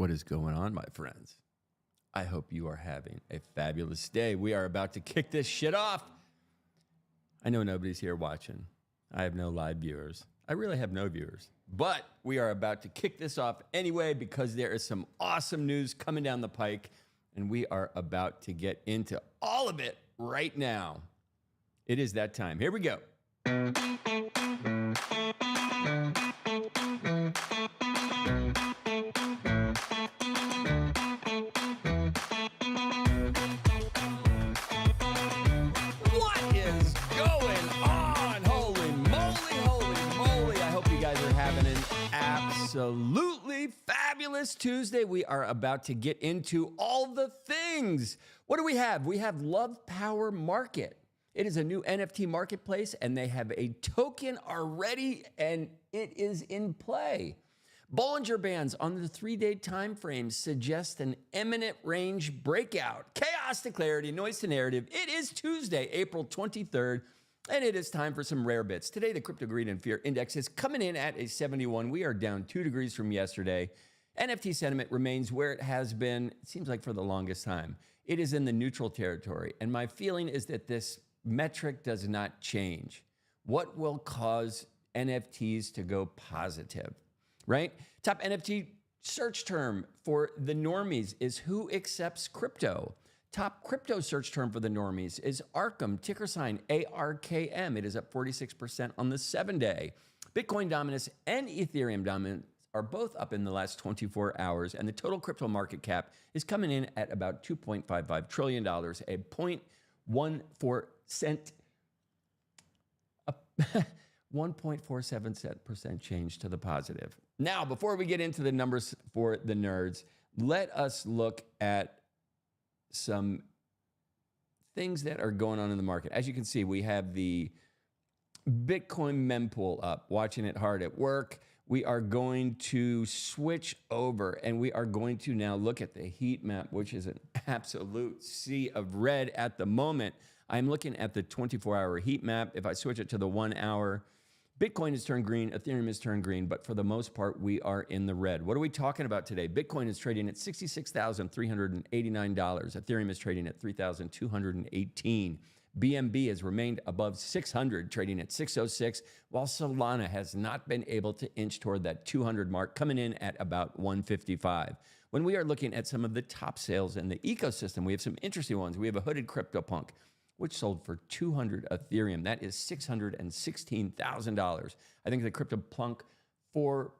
What is going on, my friends? I hope you are having a fabulous day. We are about to kick this shit off. I know nobody's here watching. I have no live viewers. I really have no viewers. But we are about to kick this off anyway because there is some awesome news coming down the pike, and we are about to get into all of it right now. It is that time. Here we go. What is going on? Holy moly. I hope you guys are having an absolutely fabulous Tuesday. We are about to get into all the things. What do we have? We have Love Power Market. It is a new NFT marketplace, and they have a token already, and it is in play. Bollinger Bands on the 3-day time frame suggest an imminent range breakout. Chaos to clarity, noise to narrative. It is Tuesday, April 23rd, and it is time for some rare bits. Today, the Crypto Greed and Fear Index is coming in at a 71. We are down 2 degrees from yesterday. NFT sentiment remains where it has been, it seems like for the longest time. It is in the neutral territory, and my feeling is that this metric does not change. What will cause NFTs to go positive, right? Top NFT search term for the normies is who accepts crypto. Top crypto search term for the normies is Arkham, ticker sign ARKM. It is up 46% on the 7-day. Bitcoin dominance and Ethereum dominance are both up in the last 24 hours, and the total crypto market cap is coming in at about $2.55 trillion, a 0.14 cent, 1.47% change to the positive. Now, before we get into the numbers for the nerds, let us look at some things that are going on in the market. As you can see, we have the Bitcoin mempool up, watching it hard at work. We are going to switch over, and we are going to now look at the heat map, which is an absolute sea of red at the moment. I'm looking at the 24-hour heat map. If I switch it to the 1 hour, Bitcoin has turned green, Ethereum has turned green, but for the most part, we are in the red. What are we talking about today? Bitcoin is trading at $66,389. Ethereum is trading at $3,218. BNB has remained above 600, trading at 606, while Solana has not been able to inch toward that 200 mark, coming in at about 155. When we are looking at some of the top sales in the ecosystem, we have some interesting ones. We have a hooded CryptoPunk, which sold for 200 Ethereum. That is $616,000. I think the CryptoPunk floor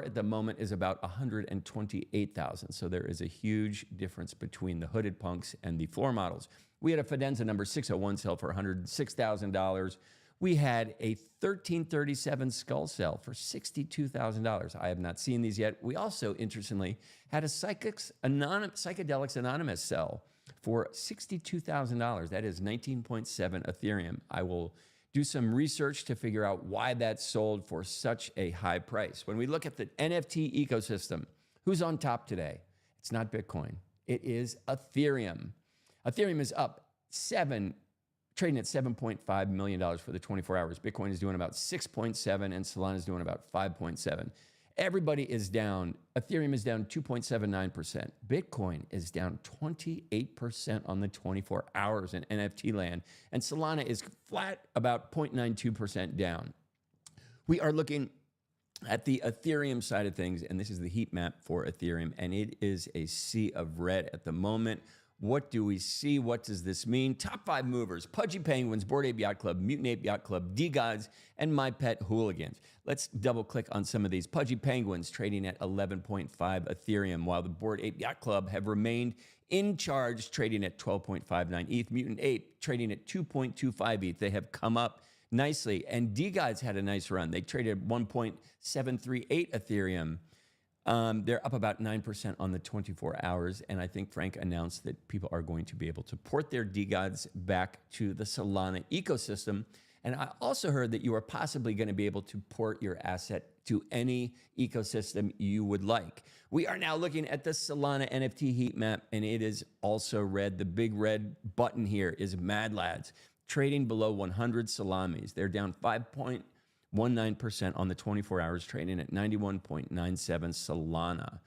at the moment is about 128,000. So there is a huge difference between the hooded punks and the floor models. We had a Fidenza number 601 sell for $106,000. We had a 1337 Skull sell for $62,000. I have not seen these yet. We also, interestingly, had a Psychedelics Anonymous sell for $62,000. That is 19.7 Ethereum. I will do some research to figure out why that sold for such a high price. When we look at the NFT ecosystem, who's on top today? It's not Bitcoin. It is Ethereum. Ethereum is up trading at $7.5 million for the 24 hours. Bitcoin is doing about 6.7, and Solana is doing about 5.7. Everybody is down. Ethereum is down 2.79%. Bitcoin is down 28% on the 24 hours in NFT land. And Solana is flat, about 0.92% down. We are looking at the Ethereum side of things, and this is the heat map for Ethereum, and it is a sea of red at the moment. What do we see? What does this mean? Top 5 movers: Pudgy Penguins, Bored Ape Yacht Club, Mutant Ape Yacht Club, DeGods, and My Pet Hooligans. Let's double click on some of these. Pudgy Penguins trading at 11.5 Ethereum, while the Bored Ape Yacht Club have remained in charge, trading at 12.59 ETH. Mutant Ape trading at 2.25 ETH. They have come up nicely, and DeGods had a nice run. They traded 1.738 Ethereum. They're up about 9% on the 24 hours, and I think Frank announced that people are going to be able to port their DeGods back to the Solana ecosystem. And I also heard that you are possibly going to be able to port your asset to any ecosystem you would like. We are now looking at the Solana NFT heat map, and it is also red. The big red button here is Mad Lads, trading below 100 salamis. They're down 5.19% on the 24 hours, trading at 91.97 Solana.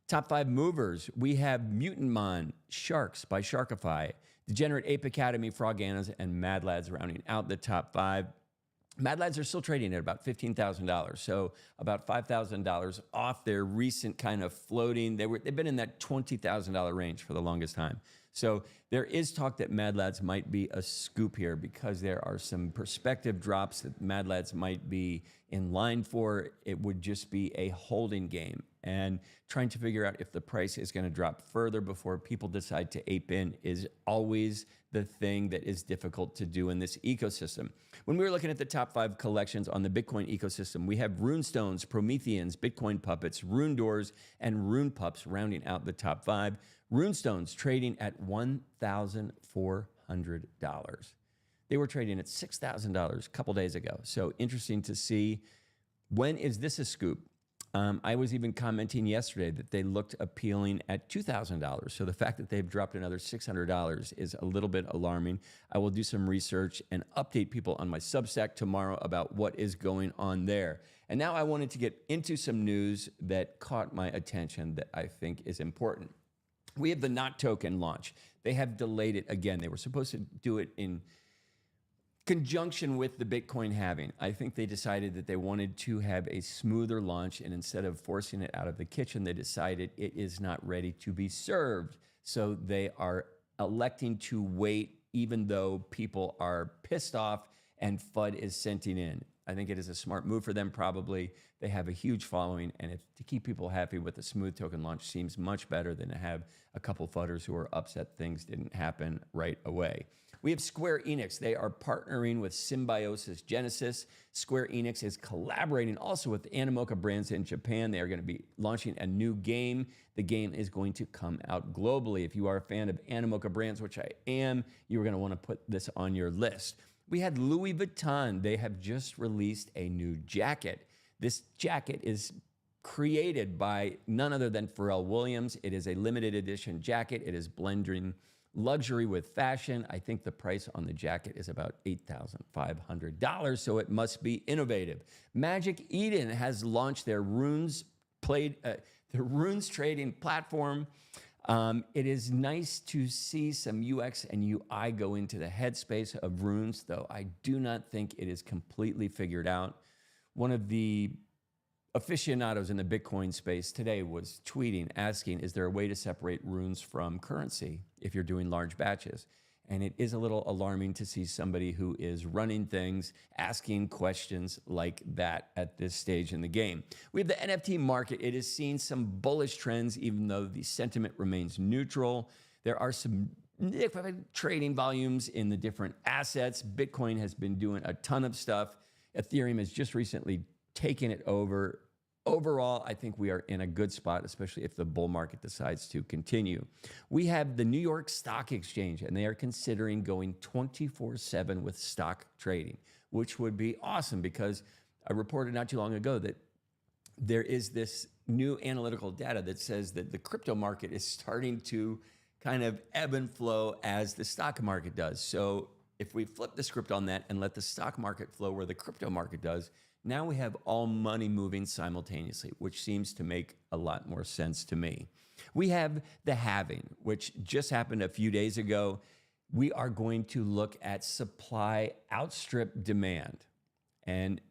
Top 5 movers, we have Mutant Mon, Sharks by Sharkify, Degenerate Ape Academy, Frog Annas, and Mad Lads rounding out the top 5. Mad Lads are still trading at about $15,000, so about $5,000 off their recent kind of floating. They've been in that $20,000 range for the longest time. So there is talk that Mad Lads might be a scoop here because there are some perspective drops that Mad Lads might be in line for. It would just be a holding game, and trying to figure out if the price is going to drop further before people decide to ape in is always the thing that is difficult to do in this ecosystem. When we were looking at the top 5 collections on the Bitcoin ecosystem, we have Runestones, Prometheans, Bitcoin Puppets, Rune Doors, and Rune Pups rounding out the top 5. Runestones trading at $1,400. They were trading at $6,000 a couple days ago. So interesting to see. When is this a scoop? I was even commenting yesterday that they looked appealing at $2,000. So the fact that they've dropped another $600 is a little bit alarming. I will do some research and update people on my Substack tomorrow about what is going on there. And now I wanted to get into some news that caught my attention that I think is important. We have the NOT token launch. They have delayed it again. They were supposed to do it in conjunction with the Bitcoin halving. I think they decided that they wanted to have a smoother launch, and instead of forcing it out of the kitchen, they decided it is not ready to be served. So they are electing to wait, even though people are pissed off and FUD is sending in. I think it is a smart move for them, probably. They have a huge following, and to keep people happy with a smooth token launch seems much better than to have a couple FUDders who are upset things didn't happen right away. We have Square Enix. They are partnering with Symbiosis Genesis. Square Enix is collaborating also with Animoca Brands in Japan. They are going to be launching a new game. The game is going to come out globally. If you are a fan of Animoca Brands, which I am, you're going to want to put this on your list. We had Louis Vuitton. They have just released a new jacket. This jacket is created by none other than Pharrell Williams. It is a limited edition jacket. It is blending luxury with fashion. I think the price on the jacket is about $8,500, so it must be innovative. Magic Eden has launched their Runes trading platform. It is nice to see some UX and UI go into the headspace of Runes, though I do not think it is completely figured out. One of the aficionados in the Bitcoin space today was tweeting, asking, is there a way to separate runes from currency if you're doing large batches? And it is a little alarming to see somebody who is running things, asking questions like that at this stage in the game. We have the NFT market. It has seen some bullish trends, even though the sentiment remains neutral. There are some trading volumes in the different assets. Bitcoin has been doing a ton of stuff. Ethereum has just recently taken it over. Overall, I think we are in a good spot, especially if the bull market decides to continue. We have the New York Stock Exchange, and they are considering going 24/7 with stock trading, which would be awesome because I reported not too long ago that there is this new analytical data that says that the crypto market is starting to kind of ebb and flow as the stock market does. So if we flip the script on that and let the stock market flow where the crypto market does, now we have all money moving simultaneously, which seems to make a lot more sense to me. We have the halving, which just happened a few days ago. We are going to look at supply outstrip demand. And,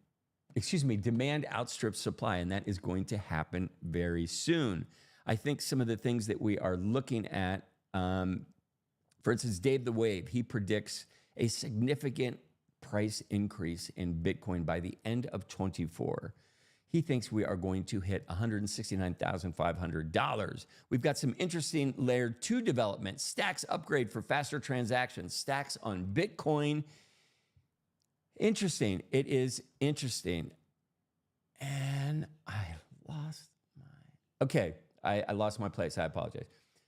demand outstrips supply, and that is going to happen very soon. I think some of the things that we are looking at, for instance, Dave the Wave, he predicts a significant price increase in Bitcoin by the end of 24. He thinks we are going to hit $169,500. We've got some interesting layer 2 development, Stacks upgrade for faster transactions, Stacks on Bitcoin. Interesting. It is interesting. And I lost my place. I apologize.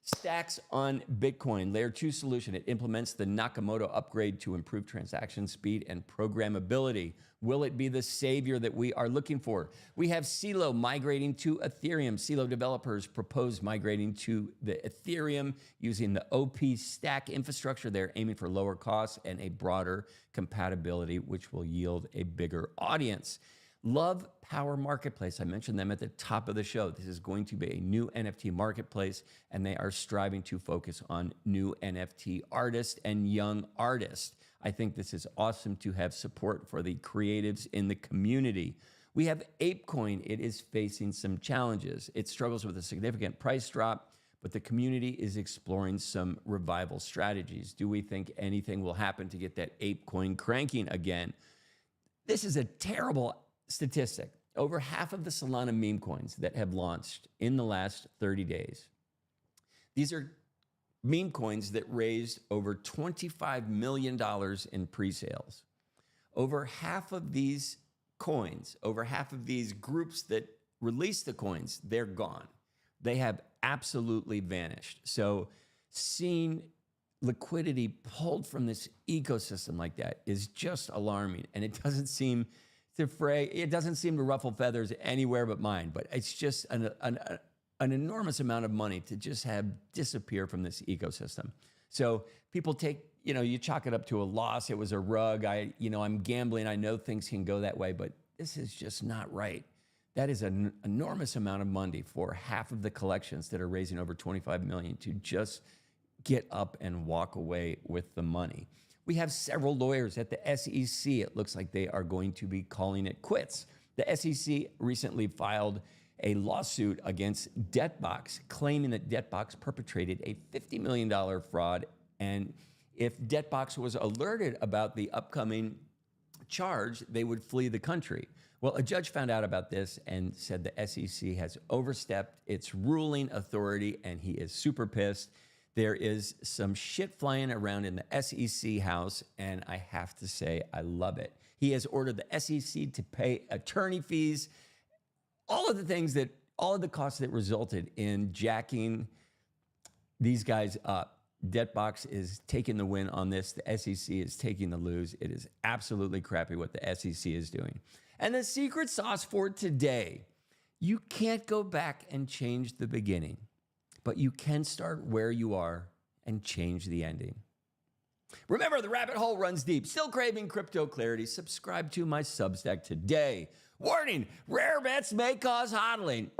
Stacks on Bitcoin, layer 2 solution. It implements the Nakamoto upgrade to improve transaction speed and programmability. Will it be the savior that we are looking for? We have Celo migrating to Ethereum. Celo developers propose migrating to the Ethereum using the OP stack infrastructure. They're aiming for lower costs and a broader compatibility, which will yield a bigger audience. Love Power Marketplace. I mentioned them at the top of the show. This is going to be a new NFT marketplace, and they are striving to focus on new NFT artists and young artists. I think this is awesome to have support for the creatives in the community. We have ApeCoin. It is facing some challenges. It struggles with a significant price drop, but the community is exploring some revival strategies. Do we think anything will happen to get that ApeCoin cranking again? This is a terrible statistic. Over half of the Solana meme coins that have launched in the last 30 days, these are meme coins that raised over $25 million in pre-sales. Over half of these coins, over half of these groups that release the coins, they're gone. They have absolutely vanished. So seeing liquidity pulled from this ecosystem like that is just alarming. And it doesn't seem to ruffle feathers anywhere but mine. But it's just an enormous amount of money to just have disappear from this ecosystem. So people take, you chalk it up to a loss. It was a rug. I'm gambling. I know things can go that way, but this is just not right. That is an enormous amount of money for half of the collections that are raising over 25 million to just get up and walk away with the money. We have several lawyers at the SEC. It looks like they are going to be calling it quits. The SEC recently filed a lawsuit against DebtBox, claiming that DebtBox perpetrated a $50 million fraud. And if DebtBox was alerted about the upcoming charge, they would flee the country. Well, a judge found out about this and said the SEC has overstepped its ruling authority, and he is super pissed. There is some shit flying around in the SEC house, and I have to say, I love it. He has ordered the SEC to pay attorney fees, all of the costs that resulted in jacking these guys up. DebtBox is taking the win on this. The SEC is taking the lose. It is absolutely crappy what the SEC is doing. And the secret sauce for today, you can't go back and change the beginning, but you can start where you are and change the ending. Remember, the rabbit hole runs deep. Still craving crypto clarity? Subscribe to my Substack today. Warning, rare bets may cause hodling.